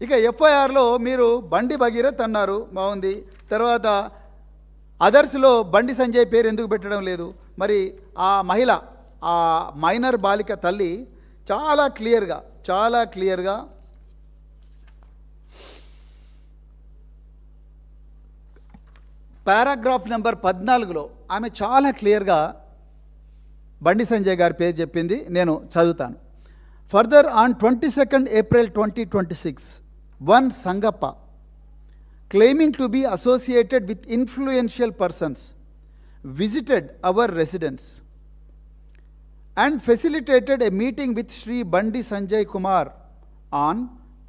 ఇక ఎఫ్ఐఆర్లో మీరు బండి భగీరథ్ అన్నారు, బాగుంది. తర్వాత అదర్స్లో బండి సంజయ్ పేరు ఎందుకు పెట్టడం లేదు? మరి ఆ మహిళ, ఆ మైనర్ బాలిక తల్లి చాలా క్లియర్గా పారాగ్రాఫ్ నెంబర్ 14లో ఆమె చాలా క్లియర్గా బండి సంజయ్ గారి పేరు చెప్పింది. నేను చదువుతాను. Further, on 22nd April 2026, one Sangappa, claiming to be associated with influential persons, visited our residence and facilitated a meeting with Sri Bandi Sanjay Kumar on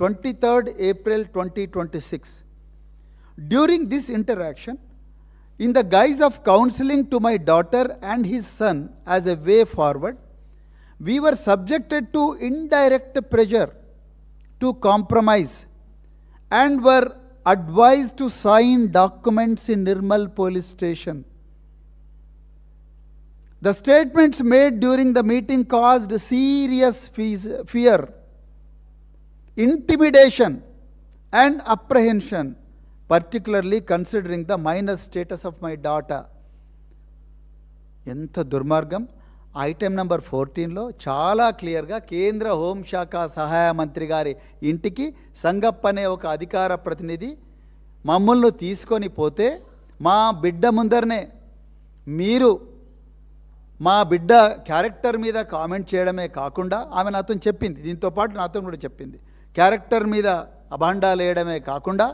23rd April 2026. During this interaction, in the guise of counseling to my daughter and his son as a way forward, we were subjected to indirect pressure to compromise and were advised to sign documents in Nirmal police station. The statements made during the meeting caused serious fear, intimidation and apprehension, particularly considering the minor status of my daughter. ఎంత దుర్మార్గం! Item number 14లో చాలా క్లియర్గా కేంద్ర హోంశాఖ సహాయ మంత్రి గారి ఇంటికి సంగప్ప అనే ఒక అధికార ప్రతినిధి మమ్మల్ని తీసుకొని పోతే, మా బిడ్డ ముందరనే మీరు మా బిడ్డ క్యారెక్టర్ మీద కామెంట్ చేయడమే కాకుండా, ఆమె నాతో చెప్పింది, దీంతో పాటు నాతో కూడా చెప్పింది, క్యారెక్టర్ మీద అభాండాలు వేయడమే కాకుండా,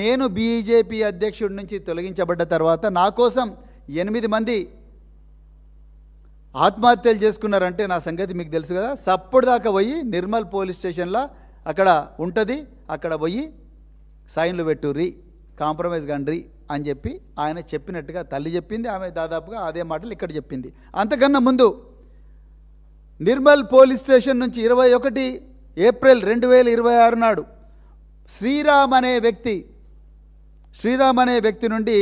నేను బీజేపీ అధ్యక్షుడి నుంచి తొలగించబడ్డ తర్వాత నా కోసం 8 మంది ఆత్మహత్యలు చేసుకున్నారంటే నా సంగతి మీకు తెలుసు కదా. సప్పుడు దాకా పోయి నిర్మల్ పోలీస్ స్టేషన్లో అక్కడ ఉంటుంది, అక్కడ పోయి సైన్లు పెట్టుర్రి, కాంప్రమైజ్ కండ్రి అని చెప్పి ఆయన చెప్పినట్టుగా తల్లి చెప్పింది. ఆమె దాదాపుగా అదే మాటలు ఇక్కడ చెప్పింది. అంతకన్నా ముందు నిర్మల్ పోలీస్ స్టేషన్ నుంచి 21 ఏప్రిల్ 2026 నాడు శ్రీరామ్ అనే వ్యక్తి నుండి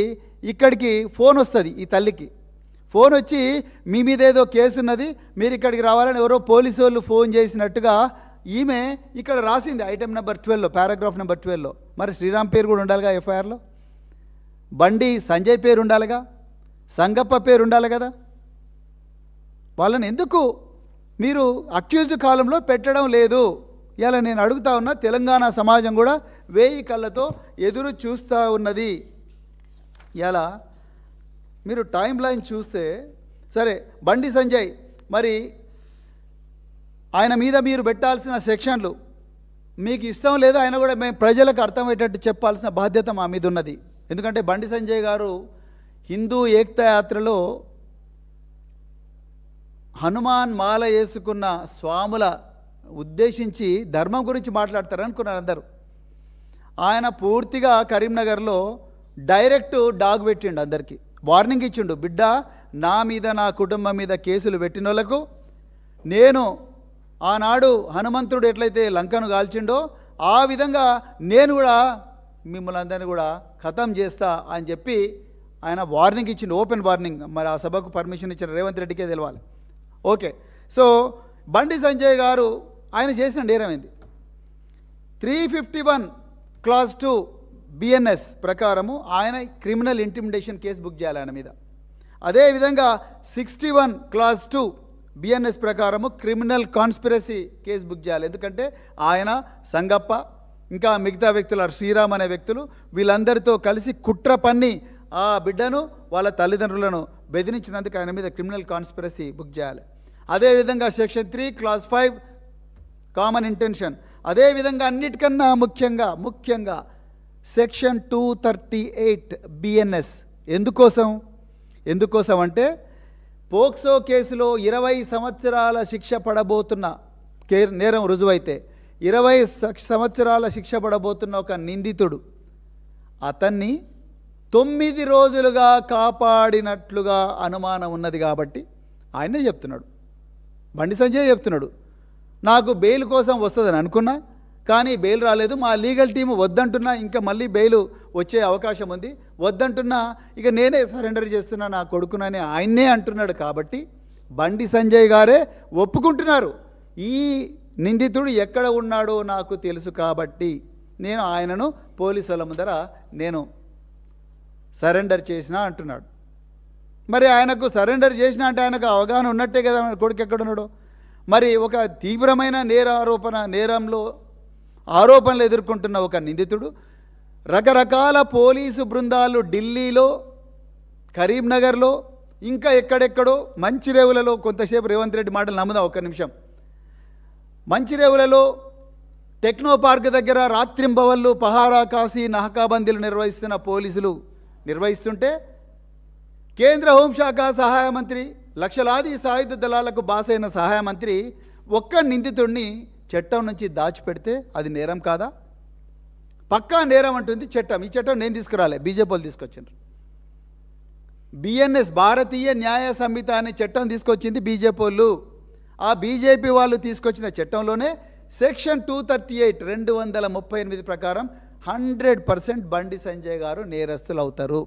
ఇక్కడికి ఫోన్ వస్తుంది. ఈ తల్లికి ఫోన్ వచ్చి, మీ మీద ఏదో కేసు ఉన్నది, మీరు ఇక్కడికి రావాలని ఎవరో పోలీసు వాళ్ళు ఫోన్ చేసినట్టుగా ఈమె ఇక్కడ రాసింది ఐటెం నెంబర్ 12లో, పారాగ్రాఫ్ నెంబర్ 12లో. మరి శ్రీరామ్ పేరు కూడా ఉండాలిగా ఎఫ్ఐఆర్లో, బండి సంజయ్ పేరు ఉండాలిగా, సంగప్ప పేరు ఉండాలి కదా. వాళ్ళని ఎందుకు మీరు అక్యూజ్డ్ కాలంలో పెట్టడం లేదు? ఇలా నేను అడుగుతా ఉన్నా. తెలంగాణ సమాజం కూడా 1000 కళ్ళతో ఎదురు చూస్తూ ఉన్నది. ఇలా మీరు టైం లైన్ చూస్తే, సరే బండి సంజయ్ మరి ఆయన మీద మీరు పెట్టాల్సిన సెక్షన్లు మీకు ఇష్టం లేదు, ఆయన కూడా మేము ప్రజలకు అర్థమయ్యేటట్టు చెప్పాల్సిన బాధ్యత మా మీద ఉన్నది. ఎందుకంటే బండి సంజయ్ గారు హిందూ ఏకతా యాత్రలో హనుమాన్ మాల వేసుకున్న స్వాముల ఉద్దేశించి ధర్మం గురించి మాట్లాడతారనుకున్నారు అందరూ. ఆయన పూర్తిగా కరీంనగర్లో డైరెక్ట్ డాగ్ పెట్టిండు, అందరికీ వార్నింగ్ ఇచ్చిండు. బిడ్డ, నా మీద నా కుటుంబం మీద కేసులు పెట్టిన వాళ్ళకు నేను ఆనాడు హనుమంతుడు ఎట్లయితే లంకను కాల్చిండో ఆ విధంగా నేను కూడా మిమ్మల్ని అందరినీ కూడా ఖతం చేస్తా అని చెప్పి ఆయన వార్నింగ్ ఇచ్చిండు, ఓపెన్ వార్నింగ్. మరి ఆ సభకు పర్మిషన్ ఇచ్చిన రేవంత్ రెడ్డికే తెలవాలి. ఓకే, సో బండి సంజయ్ గారు ఆయన చేసిన నేరమైంది 351 Clause 2 BNS ప్రకారము ఆయన క్రిమినల్ ఇంటిమిడేషన్ కేసు బుక్ చేయాలి ఆయన మీద. అదేవిధంగా 61 Clause 2 BNS ప్రకారము క్రిమినల్ కాన్స్పిరసీ కేసు బుక్ చేయాలి. ఎందుకంటే ఆయన, సంగప్ప, ఇంకా మిగతా వ్యక్తులు, శ్రీరామ్ అనే వ్యక్తులు, వీళ్ళందరితో కలిసి కుట్ర పన్ని ఆ బిడ్డను వాళ్ళ తల్లిదండ్రులను బెదిరించినందుకు ఆయన మీద క్రిమినల్ కాన్స్పిరసీ బుక్ చేయాలి. అదేవిధంగా సెక్షన్ 3 Clause 5 కామన్ ఇంటెన్షన్. అదేవిధంగా అన్నిటికన్నా ముఖ్యంగా సెక్షన్ 238 BNS. ఎందుకోసం అంటే పోక్సో కేసులో 20 సంవత్సరాల శిక్ష పడబోతున్న నేరం రుజువైతే 20 సంవత్సరాల శిక్ష పడబోతున్న ఒక నిందితుడు అతన్ని 9 రోజులుగా కాపాడినట్లుగా అనుమానం ఉన్నది. కాబట్టి ఆయనే చెప్తున్నాడు, బండి సంజయ్ చెప్తున్నాడు, నాకు బెయిల్ కోసం వస్తుందని అనుకున్నా, కానీ బెయిల్ రాలేదు, మా లీగల్ టీం వద్దంటున్నా, ఇంకా మళ్ళీ బెయిల్ వచ్చే అవకాశం ఉంది, వద్దంటున్నా, ఇక నేనే సరెండర్ చేస్తున్నా నా కొడుకునని ఆయన్నే అంటున్నాడు. కాబట్టి బండి సంజయ్ గారే ఒప్పుకుంటున్నారు, ఈ నిందితుడు ఎక్కడ ఉన్నాడో నాకు తెలుసు కాబట్టి నేను ఆయనను పోలీసుల ముందర నేను సరెండర్ చేసిన అంటున్నాడు. మరి ఆయనకు సరెండర్ చేసిన అంటే ఆయనకు అవగాహన ఉన్నట్టే కదా కొడుకు ఎక్కడున్నాడో. మరి ఒక తీవ్రమైన నేరంలో ఆరోపణలు ఎదుర్కొంటున్న ఒక నిందితుడు రకరకాల పోలీసు బృందాలు ఢిల్లీలో, కరీంనగర్లో, ఇంకా ఎక్కడెక్కడో, మంచిరేవులలో, కొంతసేపు రేవంత్ రెడ్డి మాటలు నమ్ముదాం ఒక్క నిమిషం. మంచిరేవులలో టెక్నో పార్క్ దగ్గర రాత్రింబవళ్ళు పహారా కాసి నహకాబందీలు నిర్వహిస్తున్న పోలీసులు నిర్వహిస్తుంటే కేంద్ర హోంశాఖ సహాయ మంత్రి, లక్షలాది సాయుధ దళాలకు బాసైన సహాయ మంత్రి ఒక్క నిందితుడిని చట్టం నుంచి దాచిపెడితే అది నేరం కాదా? పక్కా నేరం అంటుంది చట్టం. ఈ చట్టం నేను తీసుకురాలే, బీజేపీ వాళ్ళు తీసుకొచ్చారు. బిఎన్ఎస్, భారతీయ న్యాయ సంహిత అనే చట్టం తీసుకొచ్చింది బీజేపీ వాళ్ళు. ఆ బీజేపీ వాళ్ళు తీసుకొచ్చిన చట్టంలోనే సెక్షన్ 238 238 ప్రకారం 100% బండి సంజయ్ గారు నేరస్తులు అవుతారు.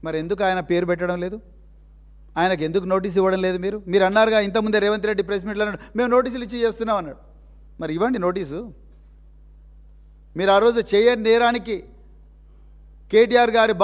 మరి ఎందుకు ఆయన పేరు పెట్టడం లేదు? ఆయనకు ఎందుకు నోటీస్ ఇవ్వడం లేదు? మీరు అన్నారుగా ఇంతకుముందే రేవంత్ రెడ్డి ప్రెస్ మీట్లో అన్నాడు, మేము నోటీసులు ఇచ్చి చేస్తున్నాం అన్నాడు. మరి ఇవ్వండి నోటీసు. మీరు ఆ రోజు చేయని నేరానికి కేటీఆర్ గారి